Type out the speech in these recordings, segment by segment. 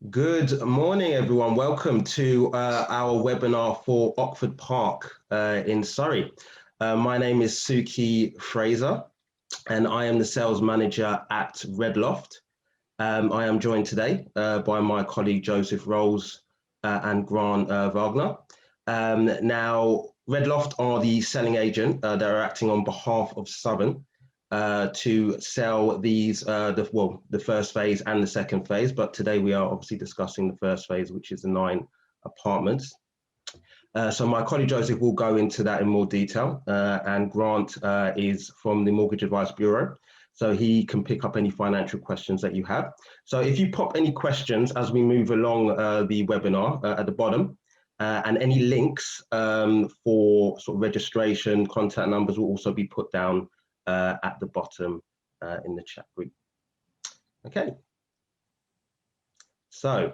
Good morning, everyone. Welcome to our webinar for Ockford Park in Surrey. My name is Suki Fraser, and I am the sales manager at Red Loft. I am joined today by my colleague Joseph Rolls and Grant Wagner. Now, Red Loft are the selling agent that are acting on behalf of Southern to sell these, the first phase and the second phase, but today we are obviously discussing the first phase, which is the 9 apartments. So my colleague Joseph will go into that in more detail, and Grant is from the Mortgage Advice Bureau, so he can pick up any financial questions that you have. So if you pop any questions as we move along the webinar at the bottom, and any links for sort of registration, contact numbers will also be put down at the bottom in the chat group. Okay. So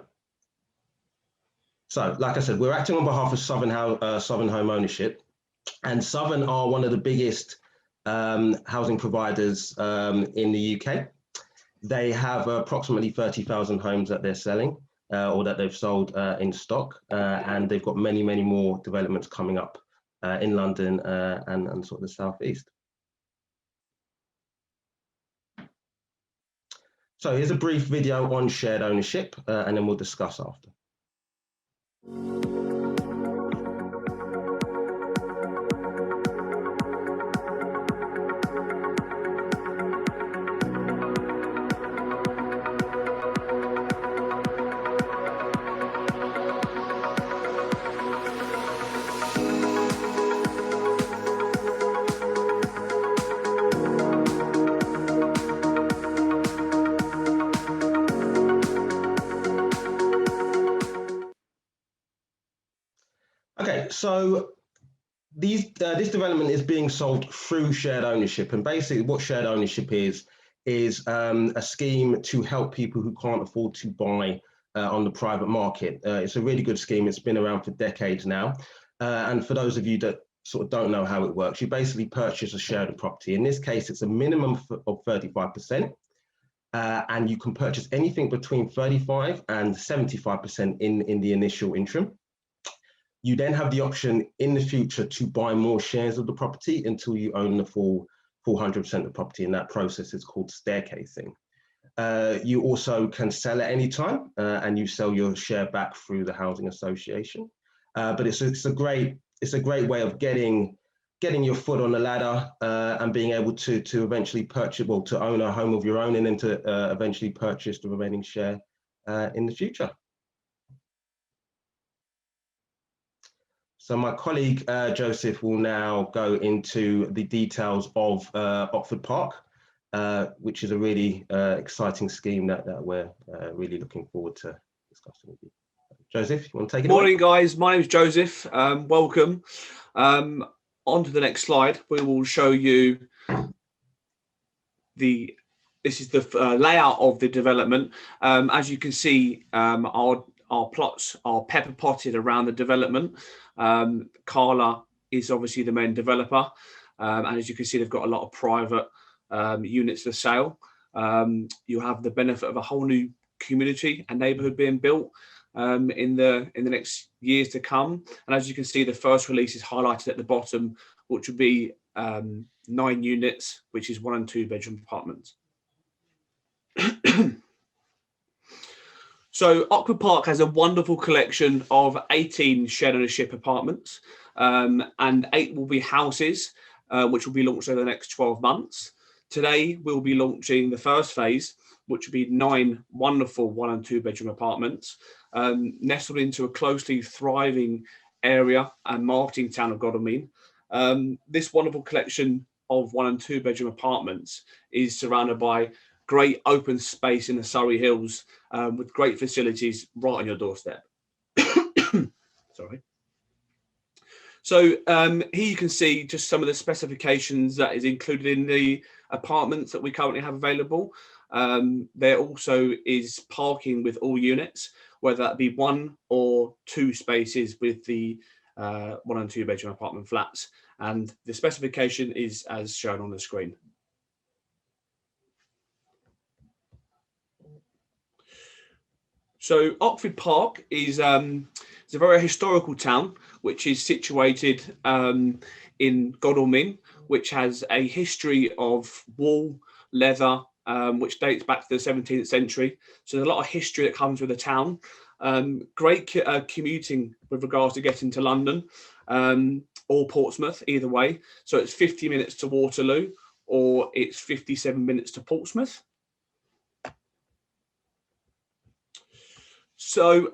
like I said, we're acting on behalf of Southern Home Ownership, and Southern are one of the biggest housing providers in the UK. They have approximately 30,000 homes that they're selling or that they've sold in stock, and they've got many more developments coming up in London and sort of the southeast. So here's a brief video on shared ownership, and then we'll discuss after. Okay, so this development is being sold through shared ownership, and basically what shared ownership is a scheme to help people who can't afford to buy on the private market. It's a really good scheme. It's been around for decades now, and for those of you that sort of don't know how it works, you basically purchase a shared property. In this case, it's a minimum of 35%, and you can purchase anything between 35 and 75% in the initial interim. You then have the option in the future to buy more shares of the property until you own the full 100% of the property, and that process is called staircasing. You also can sell at any time, and you sell your share back through the housing association. But it's a great way of getting your foot on the ladder and being able to eventually purchase, well, to own a home of your own, and then to eventually purchase the remaining share in the future. So my colleague Joseph will now go into the details of Ockford Park, which is a really exciting scheme that we're really looking forward to discussing with you. Joseph, you want to take it away? Morning, guys. My name is Joseph. Welcome. On to the next slide. We will show you this is the layout of the development. As you can see, our plots are pepper potted around the development. Carla is obviously the main developer, and as you can see, they've got a lot of private units for sale. You have the benefit of a whole new community and neighbourhood being built in the next years to come. And as you can see, the first release is highlighted at the bottom, which would be 9 units, which is 1 and 2 bedroom apartments. So Ockford Park has a wonderful collection of 18 shared ownership apartments, and 8 will be houses, which will be launched over the next 12 months. Today, we'll be launching the first phase, which will be 9 wonderful 1 and 2 bedroom apartments, nestled into a closely thriving area and marketing town of Godalming. This wonderful collection of 1 and 2 bedroom apartments is surrounded by great open space in the Surrey Hills, with great facilities right on your doorstep. Sorry. So here you can see just some of the specifications that is included in the apartments that we currently have available. There also is parking with all units, whether that be 1 or 2 spaces with the 1 and 2 bedroom apartment flats. And the specification is as shown on the screen. So Ockford Park is it's a very historical town, which is situated in Godalming, which has a history of wool, leather, which dates back to the 17th century. So there's a lot of history that comes with the town. Great commuting with regards to getting to London or Portsmouth, either way. So it's 50 minutes to Waterloo, or it's 57 minutes to Portsmouth. So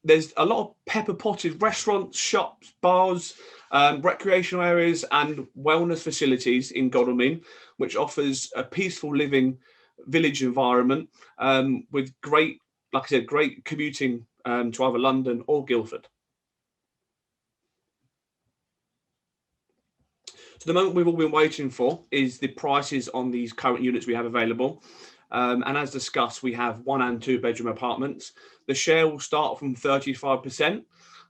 there's a lot of pepper potted restaurants, shops, bars, recreational areas, and wellness facilities in Godalming, which offers a peaceful living village environment with great, like I said, great commuting to either London or Guildford. So the moment we've all been waiting for is the prices on these current units we have available. And as discussed, we have 1 and 2 bedroom apartments. The share will start from 35%.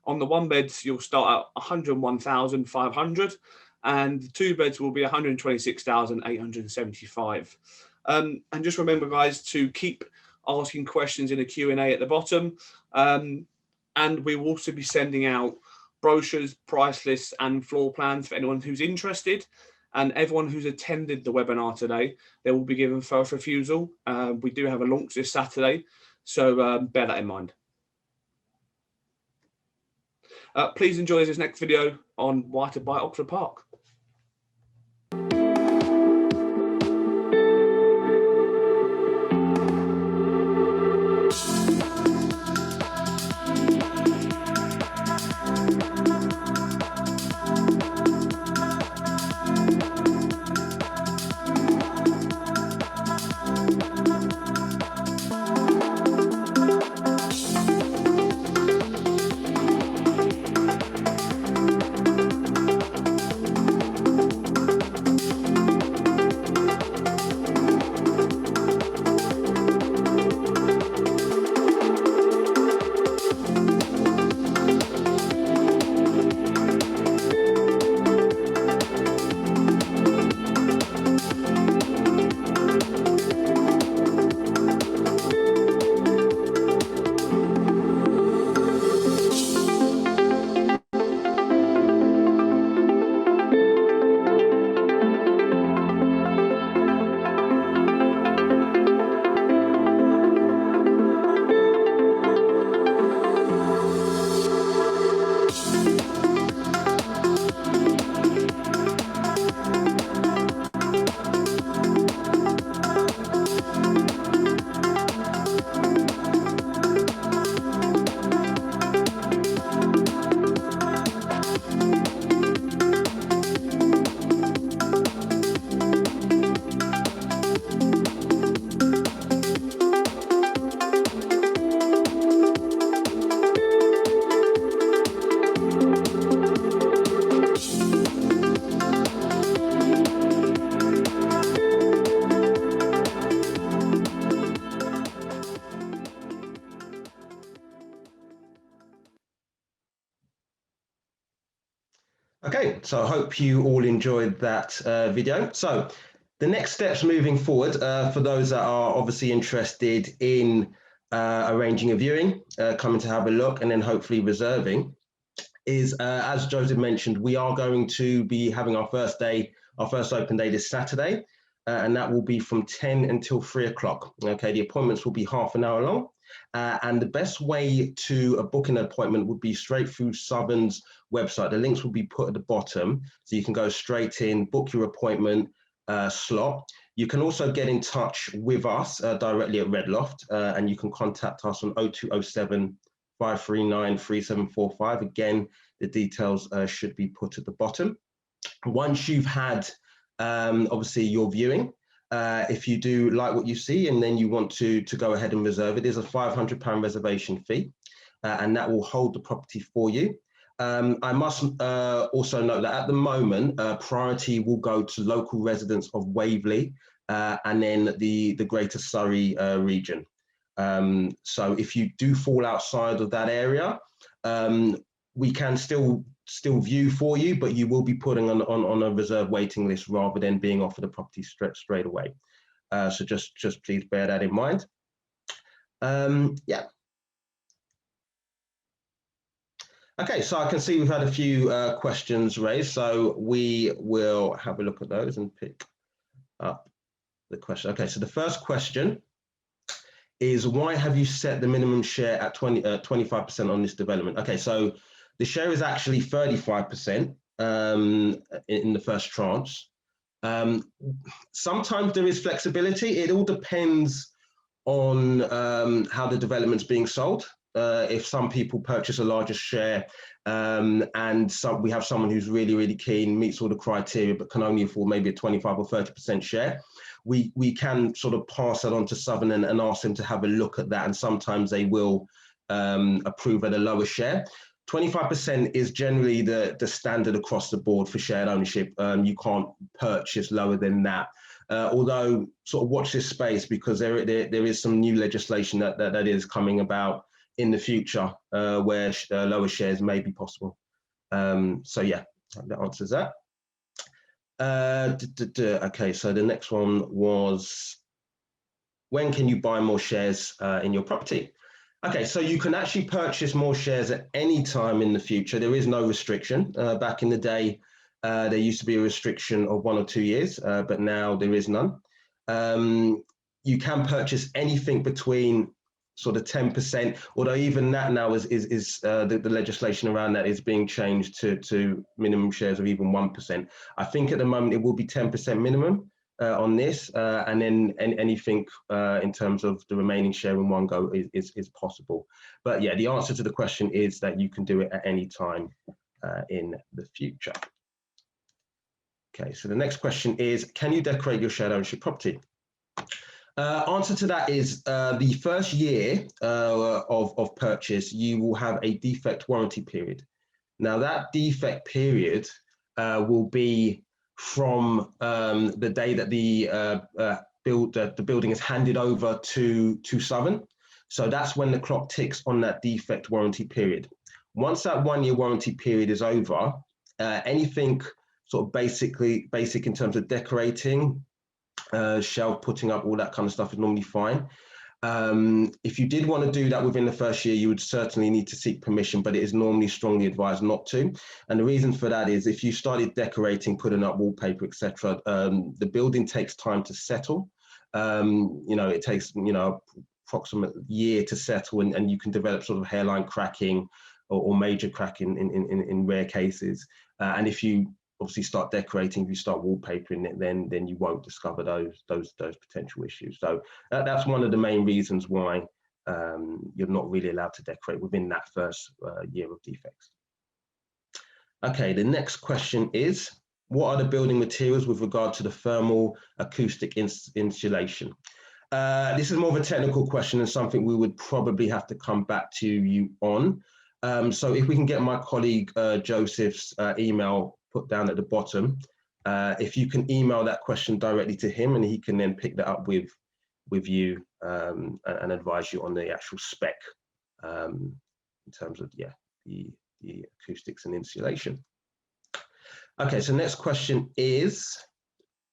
On the 1 beds, you'll start at 101,500, and the 2 beds will be 126,875. And just remember, guys, to keep asking questions in the Q&A at the bottom. And we will also be sending out brochures, price lists, and floor plans for anyone who's interested. And everyone who's attended the webinar today, they will be given first refusal. We do have a launch this Saturday, so bear that in mind. Please enjoy this next video on why to buy Ockford Park. Okay, so I hope you all enjoyed that video. So the next steps moving forward, for those that are obviously interested in arranging a viewing, coming to have a look, and then hopefully reserving, is as Joseph mentioned, we are going to be having our first open day this Saturday, and that will be from 10 until 3 o'clock. Okay, the appointments will be half an hour long. And the best way to book an appointment would be straight through Southern's website. The links will be put at the bottom, so you can go straight in, book your appointment slot. You can also get in touch with us directly at Redloft, and you can contact us on 0207 539 3745. Again, the details should be put at the bottom. Once you've had obviously your viewing, if you do like what you see and then you want to go ahead and reserve, it is a £500 reservation fee, and that will hold the property for you. I must also note that at the moment, priority will go to local residents of Waverley and then the Greater Surrey region. So if you do fall outside of that area, we can still view for you, but you will be putting on a reserve waiting list rather than being offered a property straight away. So just please bear that in mind. Yeah. Okay, so I can see we've had a few questions raised, so we will have a look at those and pick up the question. Okay, so the first question is, why have you set the minimum share at 25% on this development? Okay, so the share is actually 35% in the first tranche. Sometimes there is flexibility. It all depends on how the development's being sold. If some people purchase a larger share and we have someone who's really, really keen, meets all the criteria, but can only afford maybe a 25 or 30% share, we can sort of pass that on to Southern and ask them to have a look at that. And sometimes they will approve at a lower share. 25% is generally the standard across the board for shared ownership. You can't purchase lower than that. Although sort of watch this space, because there is some new legislation that is coming about in the future where lower shares may be possible. So yeah, that answers that. Okay, so the next one was, when can you buy more shares in your property? Okay, so you can actually purchase more shares at any time in the future. There is no restriction. Back in the day, there used to be a restriction of 1 or 2 years, but now there is none. You can purchase anything between sort of 10%, although even that now is the legislation around that is being changed to minimum shares of even 1%. I think at the moment it will be 10% minimum on this, and then anything in terms of the remaining share in one go is possible. But yeah, the answer to the question is that you can do it at any time in the future. Okay, so the next question is, can you decorate your shared ownership property? Answer to that is the first year of purchase, you will have a defect warranty period. Now that defect period will be from the day that the building is handed over to Southern. So that's when the clock ticks on that defect warranty period. Once that 1 year warranty period is over, anything sort of basic in terms of decorating, shelf putting up, all that kind of stuff is normally fine. If you did want to do that within the first year, you would certainly need to seek permission, but it is normally strongly advised not to. And the reason for that is, if you started decorating, putting up wallpaper, etc., the building takes time to settle. It takes approximate year to settle, and you can develop sort of hairline cracking or major cracking in rare cases. And if you obviously start decorating, if you start wallpapering it, then you won't discover those potential issues. So that's one of the main reasons why you're not really allowed to decorate within that first year of defects. Okay, the next question is, what are the building materials with regard to the thermal acoustic insulation? This is more of a technical question and something we would probably have to come back to you on. So if we can get my colleague Joseph's email put down at the bottom, if you can email that question directly to him, and he can then pick that up with you and advise you on the actual spec in terms of the acoustics and insulation. Okay, so next question is,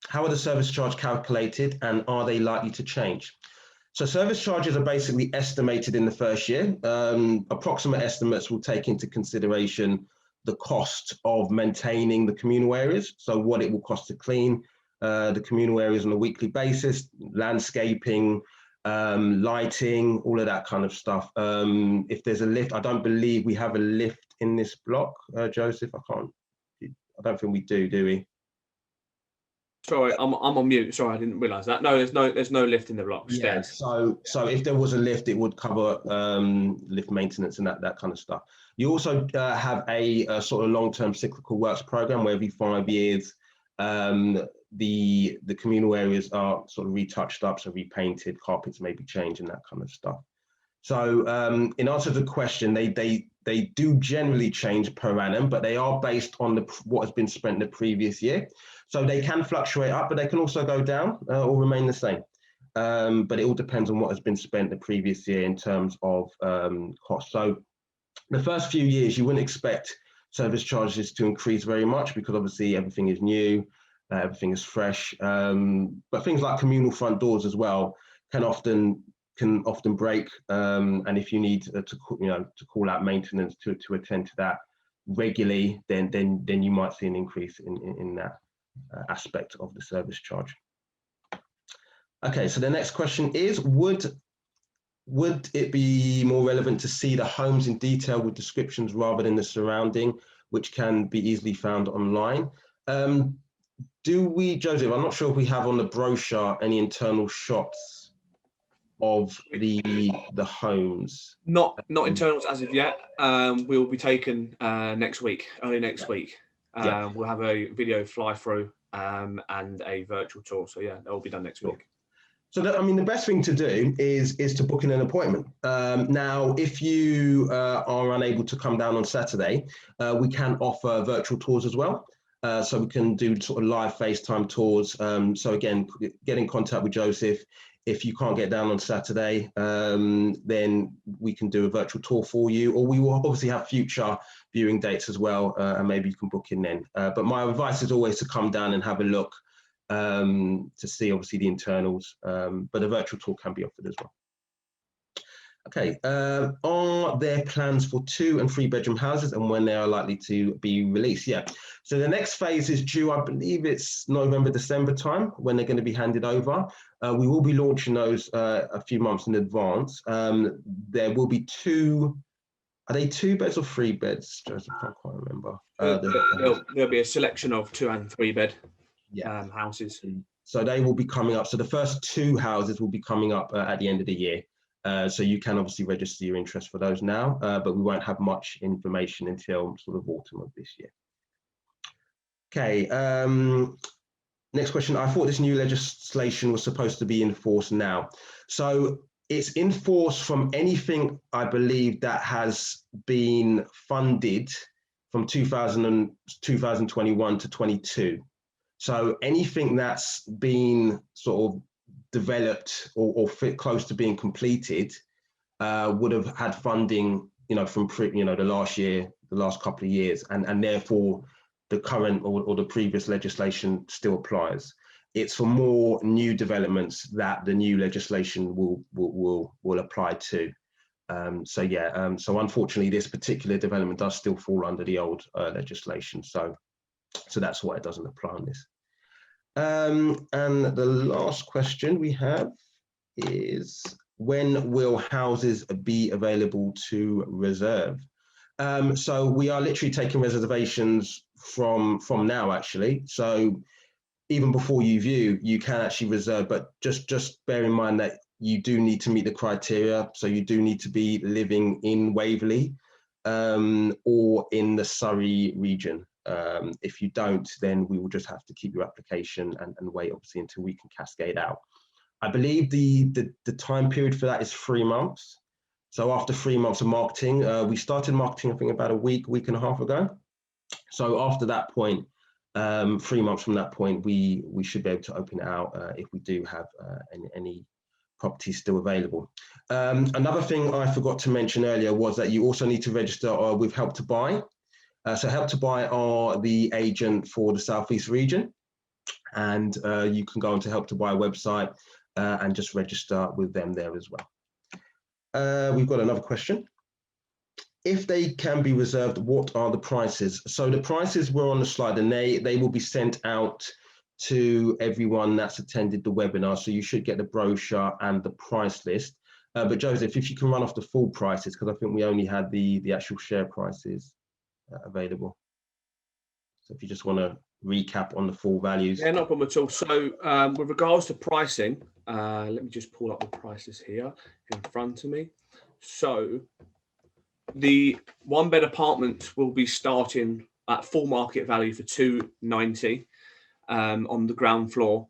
how are the service charge calculated, and are they likely to change? So service charges are basically estimated in the first year. Approximate estimates will take into consideration the cost of maintaining the communal areas, so what it will cost to clean the communal areas on a weekly basis, landscaping, lighting, all of that kind of stuff. If there's a lift, I don't believe we have a lift in this block, Joseph. I don't think we do we? Sorry, I'm on mute. Sorry, I didn't realise that. No, there's no lift in the block. Yeah. So if there was a lift, it would cover lift maintenance and that kind of stuff. You also have a sort of long-term cyclical works program where every 5 years the communal areas are sort of retouched up, so repainted, carpets may be changed, and that kind of stuff. So in answer to the question, they do generally change per annum, but they are based on what has been spent the previous year. So they can fluctuate up, but they can also go down or remain the same. But it all depends on what has been spent the previous year in terms of cost. So the first few years, you wouldn't expect service charges to increase very much, because obviously everything is new, everything is fresh. But things like communal front doors as well can often can often break, and if you need to call out maintenance to attend to that regularly, then you might see an increase in that aspect of the service charge. Okay, so the next question is, would it be more relevant to see the homes in detail with descriptions rather than the surrounding, which can be easily found online? Do we, Joseph, I'm not sure if we have on the brochure any internal shots of the homes. Not internals as of yet. Will be taken next week, early next week. We'll have a video fly through and a virtual tour. So yeah, that will be done next week. So the best thing to do is to book in an appointment. Now, if you are unable to come down on Saturday, we can offer virtual tours as well. So we can do sort of live FaceTime tours. So again, get in contact with Joseph. If you can't get down on Saturday, then we can do a virtual tour for you, or we will obviously have future viewing dates as well, and maybe you can book in then. But my advice is always to come down and have a look to see obviously the internals, but a virtual tour can be offered as well. Okay, are there plans for 2 and 3 bedroom houses and when they are likely to be released? Yeah, so the next phase is due, I believe it's November, December time when they're going to be handed over. We will be launching those a few months in advance. There will be 2, are they 2 beds or 3 beds, Joseph? I can't quite remember. There'll be a selection of 2 and 3 bed houses. So they will be coming up. So the first 2 houses will be coming up at the end of the year. So you can obviously register your interest for those now, but we won't have much information until sort of autumn of this year. Okay, next question. I thought this new legislation was supposed to be in force now. So it's in force from anything, I believe, that has been funded from 2021 to 22. So anything that's been sort of developed or fit close to being completed would have had funding, from the last couple of years, and therefore the current or the previous legislation still applies. It's for more new developments that the new legislation will apply to. So unfortunately, this particular development does still fall under the old legislation. So that's why it doesn't apply on this. And the last question we have is, when will houses be available to reserve? So we are literally taking reservations from now, actually. So even before you view, you can actually reserve, but just bear in mind that you do need to meet the criteria. So you do need to be living in Waverley or in the Surrey region. If you don't, then we will just have to keep your application and wait, obviously, until we can cascade out. I believe the time period for that is 3 months. So after 3 months of marketing, we started marketing, I think, about a week and a half ago. So after that point, 3 months from that point, we should be able to open it out if we do have any properties still available. Another thing I forgot to mention earlier was that you also need to register with Help to Buy. So Help to Buy are the agent for the Southeast region, and you can go onto Help to Buy website and just register with them there as well. We've got another question. If they can be reserved, what are the prices? So the prices were on the slide, and they will be sent out to everyone that's attended the webinar. So you should get the brochure and the price list. But Joseph, if you can run off the full prices, because I think we only had the actual share prices available. So if you just want to recap on the full values. Yeah, no problem at all. So with regards to pricing, let me just pull up the prices here in front of me. So the 1 bed apartment will be starting at full market value for $290 on the ground floor.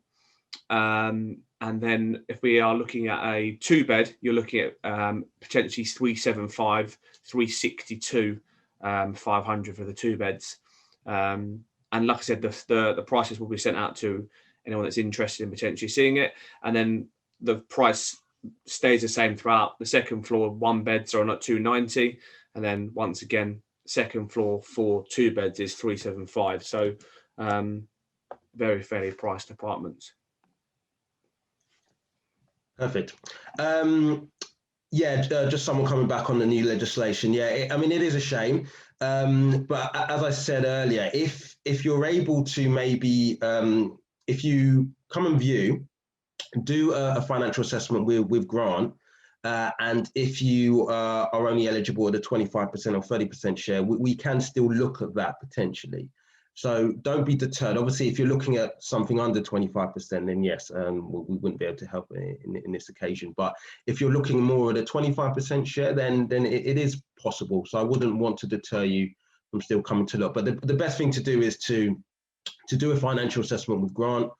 And then if we are looking at a 2 bed, you're looking at potentially 375, 362, 500 for the 2 beds. And like I said, the prices will be sent out to anyone that's interested in potentially seeing it. And then the price stays the same throughout. The second floor 1 beds are at $290, and then once again, second floor for 2 beds is $375. So very fairly priced apartments. Perfect. Just someone coming back on the new legislation. I mean, it is a shame. But as I said earlier, if you're able to maybe, if you come and view, do a financial assessment with Grant, and if you are only eligible at a 25% or 30% share, we can still look at that potentially. So don't be deterred. Obviously, if you're looking at something under 25%, then yes, we wouldn't be able to help in this occasion. But if you're looking more at a 25% share, then it is possible. So I wouldn't want to deter you from still coming to look. But the best thing to do is to do a financial assessment with Grant.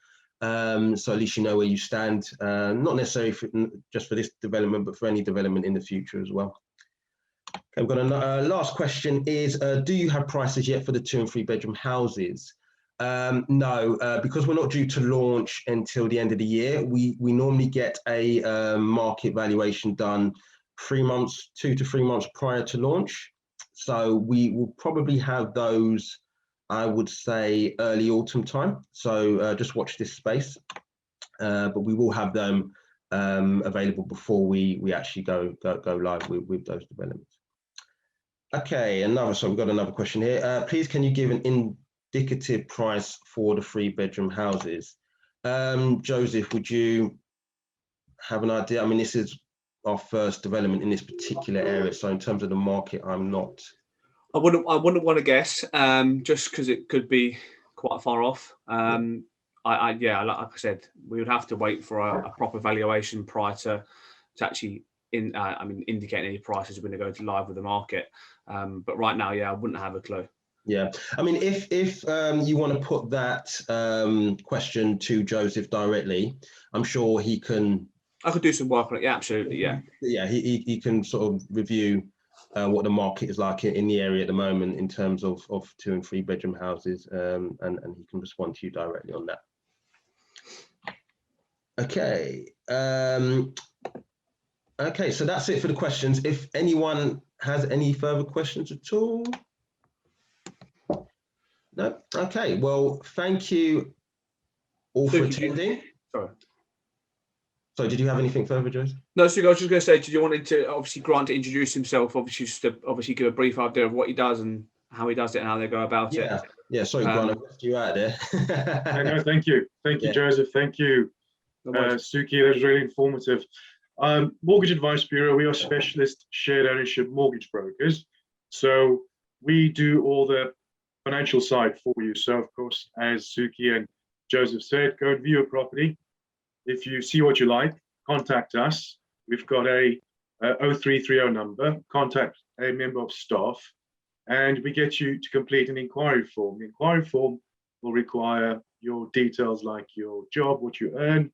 So at least you know where you stand, not necessarily just for this development, but for any development in the future as well. Okay, we've got a last question is, do you have prices yet for the 2 and 3 bedroom houses? No, because we're not due to launch until the end of the year. We normally get a market valuation done 3 months, 2 to 3 months prior to launch. So we will probably have those, I would say, early autumn time. So just watch this space, but we will have them available before we actually go live with those developments. Okay, so we've got another question here. Please, can you give an indicative price for the 3 bedroom houses? Joseph, would you have an idea? I mean, this is our first development in this particular area. So in terms of the market, I wouldn't want to guess, just because it could be quite far off. Like I said, we would have to wait for a proper valuation prior to actually indicating any prices when they go to live with the market. But right now, I wouldn't have a clue. Yeah, I mean, if you want to put that question to Joseph directly, I'm sure he can. I could do some work on it. Yeah, absolutely. Yeah. Yeah, he can sort of review what the market is like in the area at the moment in terms of 2 and 3 bedroom houses, and he can respond to you directly on that. Okay. Okay, so that's it for the questions. If anyone has any further questions at all? No? Okay, well, thank you all for attending. Sorry. So did you have anything further, Joyce? No, so I was just going to say, did you want to obviously Grant to introduce himself, obviously give a brief idea of what he does and how he does it and how they go about it? Yeah, sorry, Grant, I left you out there. No, thank you. Thank you, Joseph. Thank you, Suki. That was really informative. Mortgage Advice Bureau, we are specialist shared ownership mortgage brokers. So we do all the financial side for you. So of course, as Suki and Joseph said, go and view a property. If you see what you like, contact us. We've got a 0330 number, contact a member of staff, and we get you to complete an inquiry form. The inquiry form will require your details like your job, what you earn,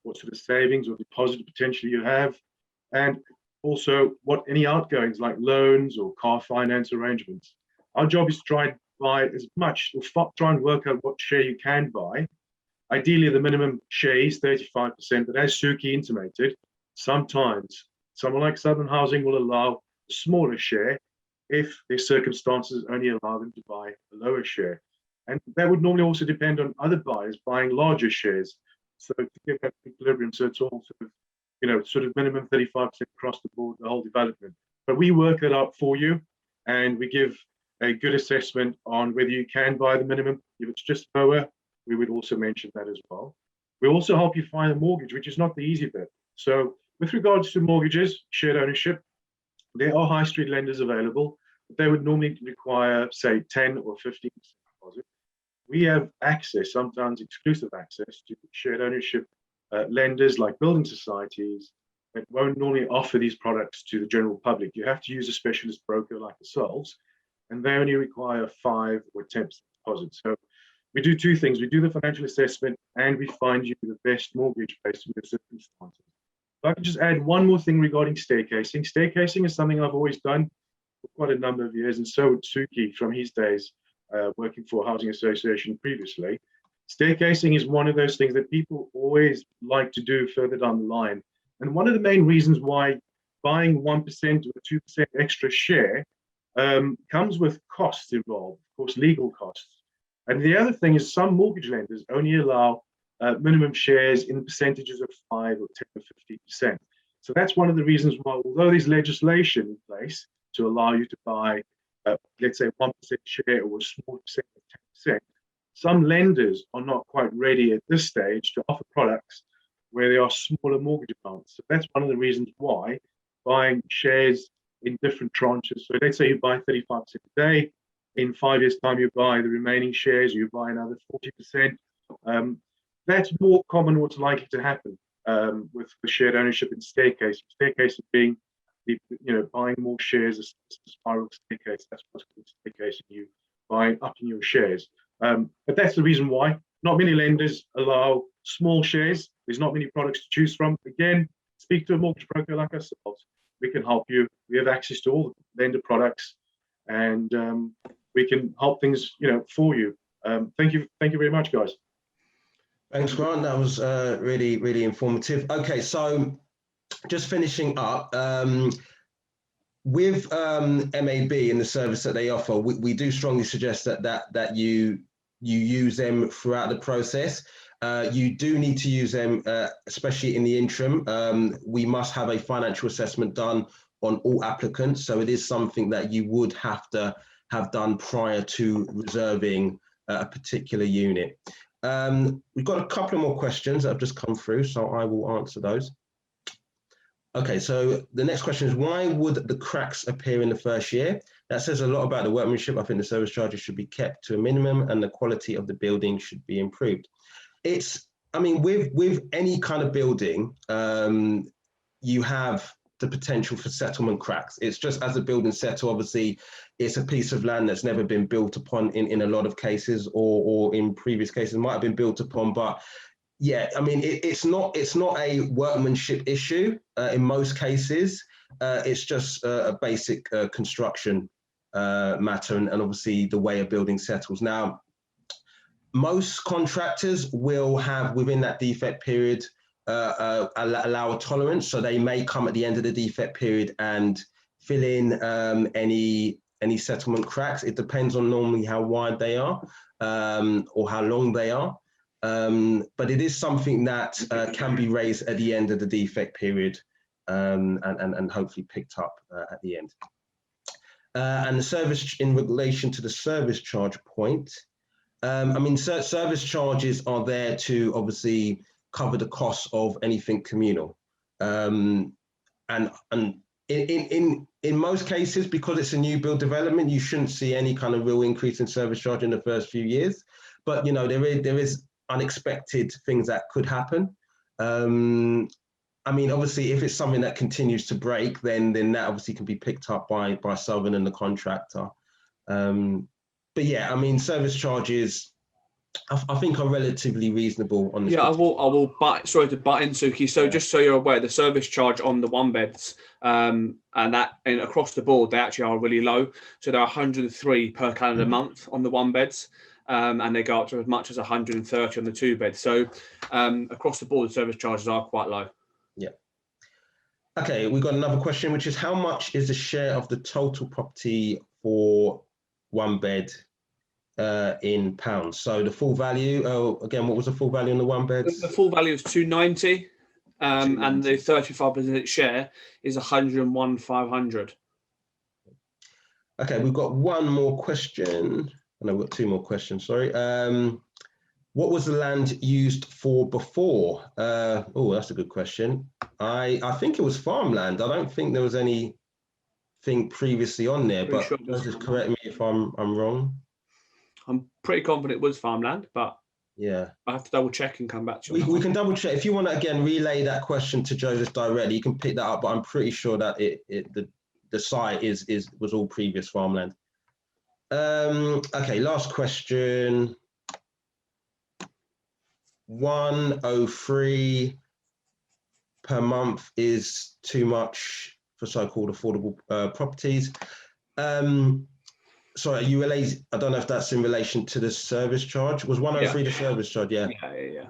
what sort of savings or deposit potentially you have, and also what any outgoings like loans or car finance arrangements. Our job is to try and buy as much, or try and work out what share you can buy. Ideally, the minimum share is 35%, but as Suki intimated, sometimes someone like Southern Housing will allow a smaller share if their circumstances only allow them to buy a lower share. And that would normally also depend on other buyers buying larger shares. So to get that equilibrium, so it's all sort of minimum 35% across the board, the whole development. But we work that out for you, and we give a good assessment on whether you can buy the minimum. If it's just lower, we would also mention that as well. We also help you find a mortgage, which is not the easy bit. So with regards to mortgages, shared ownership, there are high street lenders available, but they would normally require, say, 10 or 15% deposit. We have access, sometimes exclusive access, to shared ownership lenders like building societies that won't normally offer these products to the general public. You have to use a specialist broker like ourselves, and they only require 5 or 10% deposit. So we do 2 things. We do the financial assessment, and we find you the best mortgage based on your circumstances. If I could just add one more thing regarding staircasing. Staircasing is something I've always done for quite a number of years, and so would Suki from his days working for a housing association previously. Staircasing is one of those things that people always like to do further down the line. And one of the main reasons why buying 1% or 2% extra share comes with costs involved, of course, legal costs. And the other thing is some mortgage lenders only allow minimum shares in percentages of 5 or 10 or 15%. So that's one of the reasons why, although there's legislation in place to allow you to buy, let's say, 1% share or a small percent of 10%, some lenders are not quite ready at this stage to offer products where there are smaller mortgage amounts. So that's one of the reasons why buying shares in different tranches. So let's say you buy 35% today, in 5 years' time you buy the remaining shares, you buy another 40%. That's more common what's likely to happen with shared ownership in staircase. Staircase being buying more shares as a spiral staircase. That's what's called staircase, and you buying up in your shares. But that's the reason why not many lenders allow small shares. There's not many products to choose from. Again, speak to a mortgage broker like ourselves. We can help you. We have access to all the lender products, and we can help things for you. Thank you very much, guys. Thanks, Grant. That was really, really informative. Okay, so just finishing up, with MAB and the service that they offer, we do strongly suggest that you use them throughout the process. You do need to use them, especially in the interim. We must have a financial assessment done on all applicants, so it is something that you would have to have done prior to reserving a particular unit. We've got a couple of more questions that have just come through, so I will answer those. Okay, so the next question is, why would the cracks appear in the first year? That says a lot about the workmanship. I think the service charges should be kept to a minimum and the quality of the building should be improved. With any kind of building, you have the potential for settlement cracks. It's just as a building settle, obviously, it's a piece of land that's never been built upon in a lot of cases, or in previous cases might have been built upon, but yeah, it's not a workmanship issue in most cases. It's just a basic construction matter, and obviously the way a building settles. Now, most contractors will have within that defect period allow a tolerance, so they may come at the end of the defect period and fill in any settlement cracks. It depends on normally how wide they are or how long they are. But it is something that can be raised at the end of the defect period and hopefully picked up at the end. And the service, in relation to the service charge point, service charges are there to obviously cover the cost of anything communal. And in most cases, because it's a new build development, you shouldn't see any kind of real increase in service charge in the first few years. But there is unexpected things that could happen. Obviously, if it's something that continues to break, then that obviously can be picked up by Southern and the contractor. But yeah, service charges, I think, are relatively reasonable on this. Yeah, I will. Sorry to butt in, Suki. So just so you're aware, the service charge on the one beds and across the board, they actually are really low. So they're 103 per calendar month on the one beds. And they go up to as much as 130 on the two beds. So across the board, the service charges are quite low. Yeah. Okay, we've got another question, which is, how much is the share of the total property for one bed in pounds? So the full value, again, what was the full value on the one beds? The full value is 290, and the 35% share is 101,500. Okay, we've got one more question. And I've got two more questions, sorry. What was the land used for before? That's a good question. I think it was farmland. I don't think there was anything previously on there, but sure just correct me if I'm wrong. I'm pretty confident it was farmland, but yeah, I have to double check and come back to you. We can double check. If you want to, again, relay that question to Joseph directly, you can pick that up, but I'm pretty sure that the site was all previous farmland. Okay, last question. 103 per month is too much for so-called affordable properties. Sorry, I don't know if that's in relation to the service charge. Was 103 the service charge? Yeah. Yeah.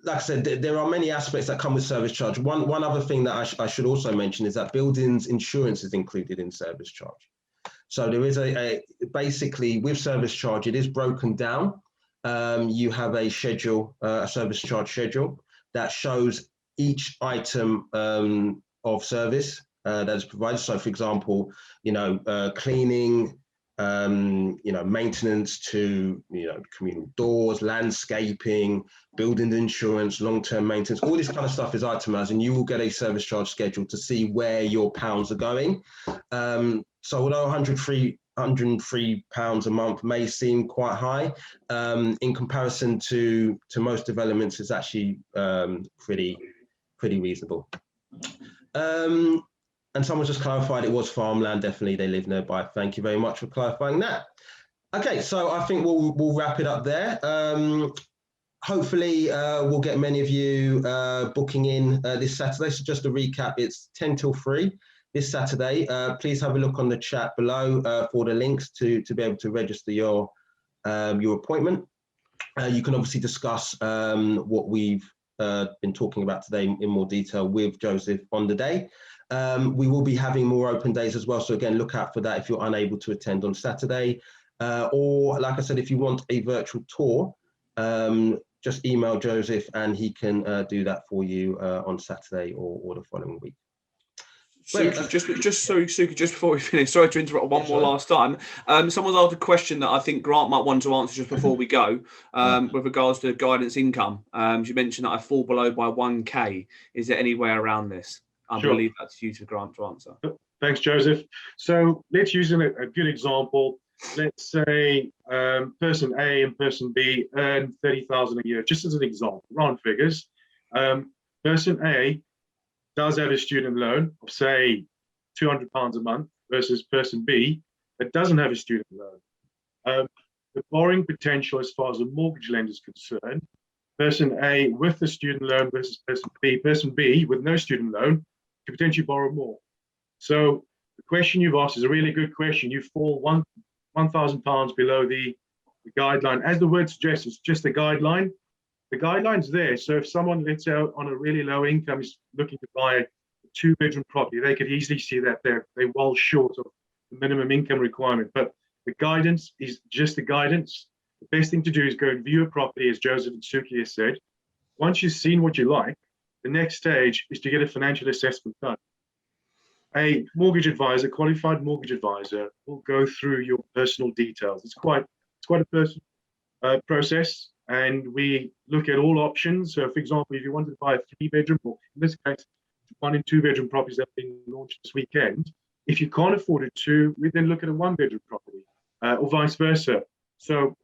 Like I said, there are many aspects that come with service charge. One other thing that I should also mention is that buildings insurance is included in service charge. So there is basically with service charge, it is broken down. you have a schedule, a service charge schedule that shows each item of service that is provided. So, for example, cleaning, maintenance to, communal doors, landscaping, building insurance, long-term maintenance, all this kind of stuff is itemized, and you will get a service charge schedule to see where your pounds are going. So although £103 a month may seem quite high, in comparison to most developments, it's actually pretty reasonable. And someone just clarified it was farmland. Definitely, they live nearby. Thank you very much for clarifying that. Okay, so I think we'll wrap it up there. Hopefully, we'll get many of you booking in this Saturday. So just to recap, it's 10 till 3 this Saturday. Please have a look on the chat below for the links to be able to register your appointment. You can obviously discuss what we've been talking about today in more detail with Joseph on the day. We will be having more open days as well. So again, look out for that if you're unable to attend on Saturday. Or like I said, if you want a virtual tour, just email Joseph and he can do that for you on Saturday or the following week. Suki, just before we finish, sorry to interrupt more last time. Someone's asked a question that I think Grant might want to answer just before we go, with regards to guidance income. You mentioned that I fall below by 1K. Is there any way around this? I believe that's you to Grant to answer. Thanks, Joseph. So let's use a good example. Let's say person A and person B earn 30,000 a year, just as an example, round figures. Person A does have a student loan of, say, £200 a month versus person B that doesn't have a student loan. The borrowing potential as far as a mortgage lender is concerned, person A with the student loan versus person B with no student loan could potentially borrow more. So the question you've asked is a really good question. You fall £1,000 below the guideline. As the word suggests, it's just a guideline. The guideline's there. So if someone, let's say, on a really low income is looking to buy a 2-bedroom property, they could easily see that they're well short of the minimum income requirement. But the guidance is just a guidance. The best thing to do is go and view a property, as Joseph and Suki has said. Once you've seen what you like, the next stage is to get a financial assessment done. A mortgage advisor, qualified mortgage advisor, will go through your personal details. It's quite a personal process, and we look at all options. So, for example, if you wanted to buy a 3-bedroom, or in this case, 1 and 2-bedroom properties that have been launched this weekend, if you can't afford a 2, we then look at a 1-bedroom property, or vice versa. So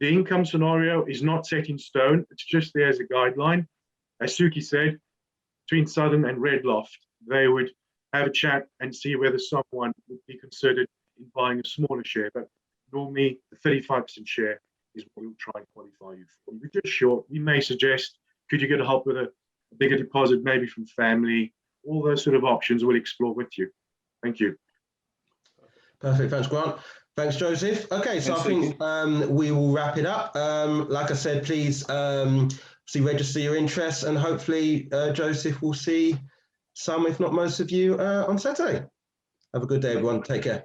the income scenario is not set in stone. It's just there as a guideline. As Suki said, between Southern and Redloft, they would have a chat and see whether someone would be considered in buying a smaller share. But normally, the 35% share is what we'll try and qualify you for. If you're just short, we may suggest, could you get help with a bigger deposit, maybe from family? All those sort of options we'll explore with you. Thank you. Perfect. Thanks, Grant. Thanks, Joseph. Okay, so I think we will wrap it up. Like I said, please register your interest, and hopefully Joseph will see some, if not most of you, on Saturday. Have a good day, everyone. Take care.